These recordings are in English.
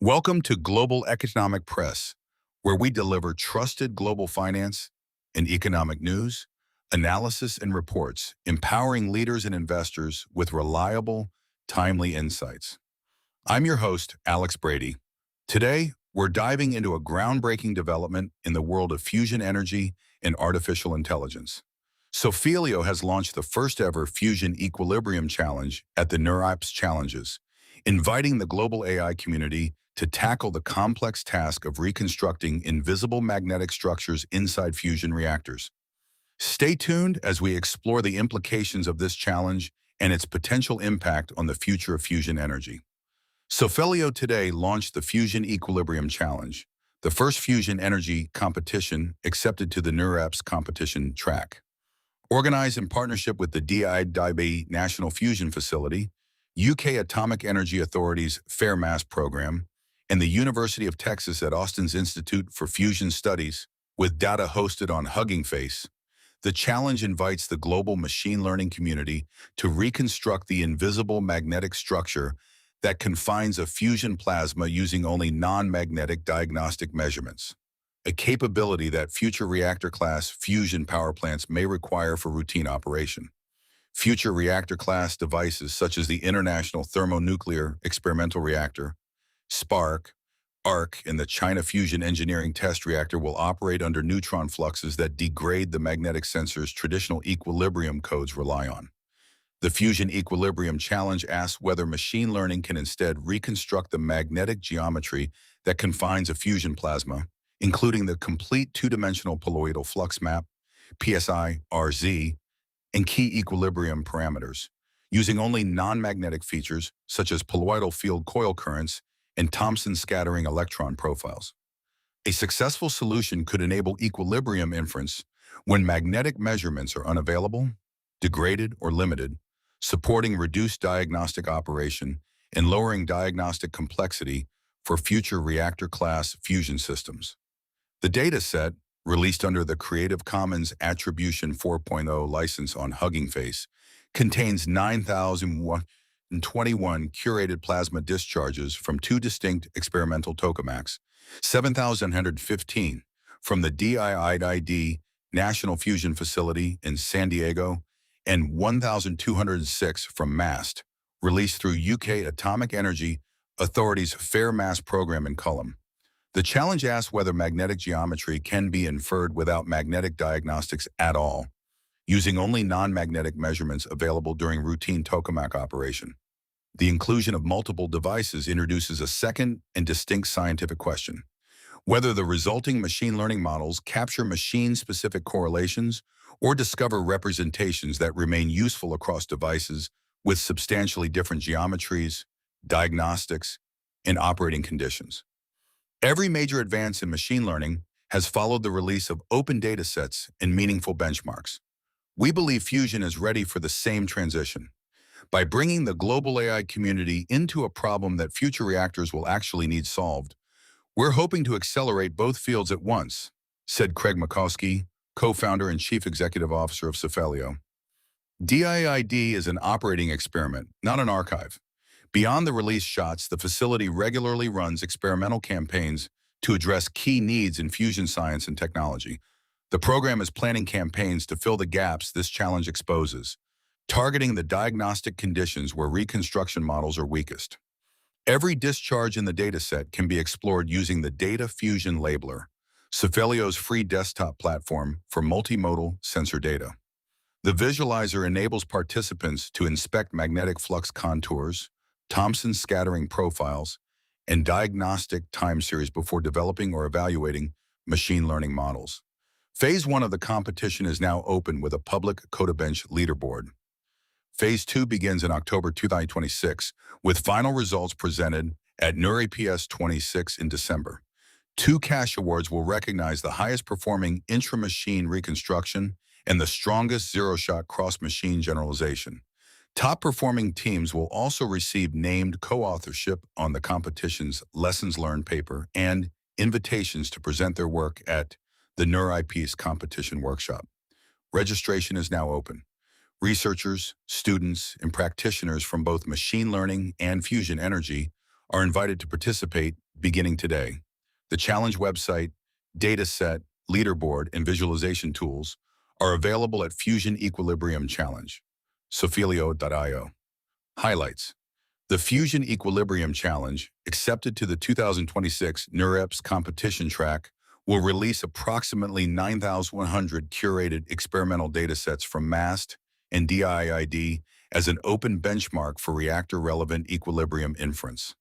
Welcome to Global Economic Press, where we deliver trusted global finance and economic news, analysis, and reports, empowering leaders and investors with reliable, timely insights. I'm your host, Alex Brady. Today, we're diving into a groundbreaking development in the world of fusion energy and artificial intelligence. Sophelio has launched the first-ever Fusion Equilibrium Challenge at the NeurIPS Challenges, inviting the global AI community to tackle the complex task of reconstructing invisible magnetic structures inside fusion reactors. Stay tuned as we explore the implications of this challenge and its potential impact on the future of fusion energy. Sophelio today launched the Fusion Equilibrium Challenge, the first fusion energy competition accepted to the NeurIPS competition track. Organized in partnership with the DIII-D National Fusion Facility, UK Atomic Energy Authority's Fair Mass program, and the University of Texas at Austin's Institute for Fusion Studies, with data hosted on Hugging Face, the challenge invites the global machine learning community to reconstruct the invisible magnetic structure that confines a fusion plasma using only non-magnetic diagnostic measurements, a capability that future reactor-class fusion power plants may require for routine operation. Future reactor-class devices such as the International Thermonuclear Experimental Reactor, SPARC, ARC, and the China Fusion Engineering Test Reactor will operate under neutron fluxes that degrade the magnetic sensors traditional equilibrium codes rely on. The Fusion Equilibrium Challenge asks whether machine learning can instead reconstruct the magnetic geometry that confines a fusion plasma, including the complete two-dimensional colloidal flux map, PSI-RZ, and key equilibrium parameters, using only non-magnetic features such as colloidal field coil currents and Thomson scattering electron profiles. A successful solution could enable equilibrium inference when magnetic measurements are unavailable, degraded, or limited, supporting reduced diagnostic operation and lowering diagnostic complexity for future reactor-class fusion systems. The dataset, released under the Creative Commons Attribution 4.0 license on Hugging Face, contains 9,021 curated plasma discharges from two distinct experimental tokamaks, 7,115 from the DIII-D National Fusion Facility in San Diego, and 1,206 from MAST, released through UK Atomic Energy Authority's Fair Mass program in Cullum. The challenge asks whether magnetic geometry can be inferred without magnetic diagnostics at all, using only non-magnetic measurements available during routine tokamak operation. The inclusion of multiple devices introduces a second and distinct scientific question: whether the resulting machine learning models capture machine-specific correlations or discover representations that remain useful across devices with substantially different geometries, diagnostics, and operating conditions. Every major advance in machine learning has followed the release of open data sets and meaningful benchmarks. We believe fusion is ready for the same transition. By bringing the global AI community into a problem that future reactors will actually need solved, we're hoping to accelerate both fields at once, said Craig Makowski, co-founder and chief executive officer of Sophelio. DIID is an operating experiment, not an archive. Beyond the release shots, the facility regularly runs experimental campaigns to address key needs in fusion science and technology. The program is planning campaigns to fill the gaps this challenge exposes, targeting the diagnostic conditions where reconstruction models are weakest. Every discharge in the dataset can be explored using the Data Fusion Labeler, Sophelio's free desktop platform for multimodal sensor data. The visualizer enables participants to inspect magnetic flux contours, Thomson scattering profiles, and diagnostic time series before developing or evaluating machine learning models. Phase 1 of the competition is now open with a public CodaBench leaderboard. Phase 2 begins in October 2026, with final results presented at NeurIPS 26 in December. 2 cash awards will recognize the highest performing intra-machine reconstruction and the strongest zero-shot cross-machine generalization. Top-performing teams will also receive named co-authorship on the competition's Lessons Learned paper and invitations to present their work at the NeurIPS competition workshop. Registration is now open. Researchers, students, and practitioners from both machine learning and fusion energy are invited to participate beginning today. The challenge website, dataset, leaderboard, and visualization tools are available at Fusion Equilibrium Challenge, Sophelio.io. Highlights. The Fusion Equilibrium Challenge, accepted to the 2026 NeurIPS competition track, will release approximately 9,100 curated experimental datasets from MAST and DIII as an open benchmark for reactor-relevant equilibrium inference.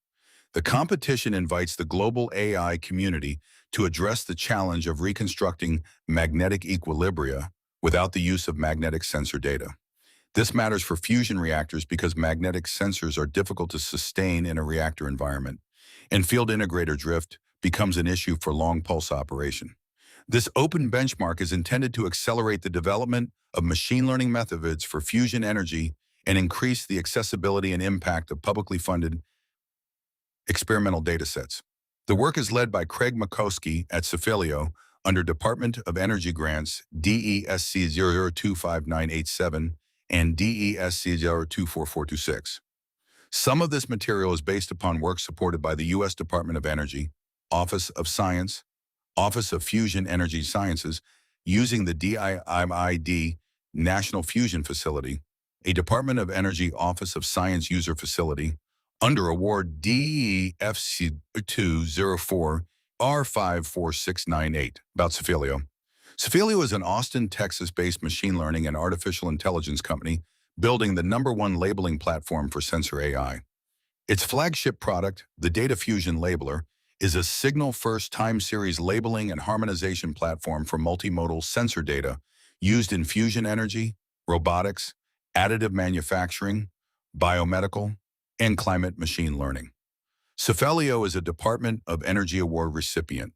The competition invites the global AI community to address the challenge of reconstructing magnetic equilibria without the use of magnetic sensor data. This matters for fusion reactors because magnetic sensors are difficult to sustain in a reactor environment, and field integrator drift becomes an issue for long-pulse operation. This open benchmark is intended to accelerate the development of machine learning methods for fusion energy and increase the accessibility and impact of publicly funded experimental datasets. The work is led by Craig Makowski at Sophelio under Department of Energy Grants DESC 0025987 and DESC 024426. Some of this material is based upon work supported by the U.S. Department of Energy, Office of Science, Office of Fusion Energy Sciences, using the DIII-D National Fusion Facility, a Department of Energy Office of Science user facility, under award DEFC 204 R54698. About Sophelio. Sophelio is an Austin, Texas-based machine learning and artificial intelligence company building the #1 labeling platform for sensor AI. Its flagship product, the Data Fusion Labeler, is a signal-first time series labeling and harmonization platform for multimodal sensor data used in fusion energy, robotics, additive manufacturing, biomedical, and climate machine learning. Sophelio is a Department of Energy Award recipient.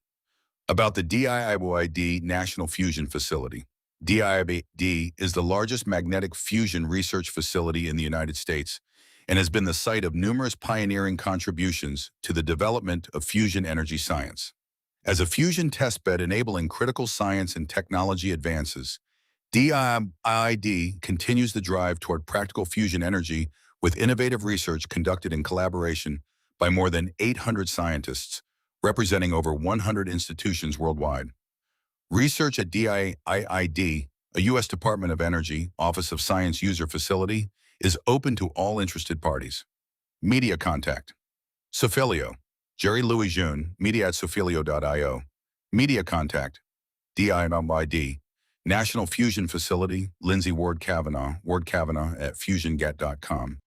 About the DIII-D National Fusion Facility. DIII-D is the largest magnetic fusion research facility in the United States and has been the site of numerous pioneering contributions to the development of fusion energy science. As a fusion testbed enabling critical science and technology advances, DIII-D continues the drive toward practical fusion energy with innovative research conducted in collaboration by more than 800 scientists, representing over 100 institutions worldwide. Research at DIII-D, a U.S. Department of Energy, Office of Science user facility, is open to all interested parties. Media contact. Sophelio. Jerry Louis June, media@sophelio.io. Media contact. DIII-D. National Fusion Facility, Lindsay Ward Kavanaugh, at fusionget.com.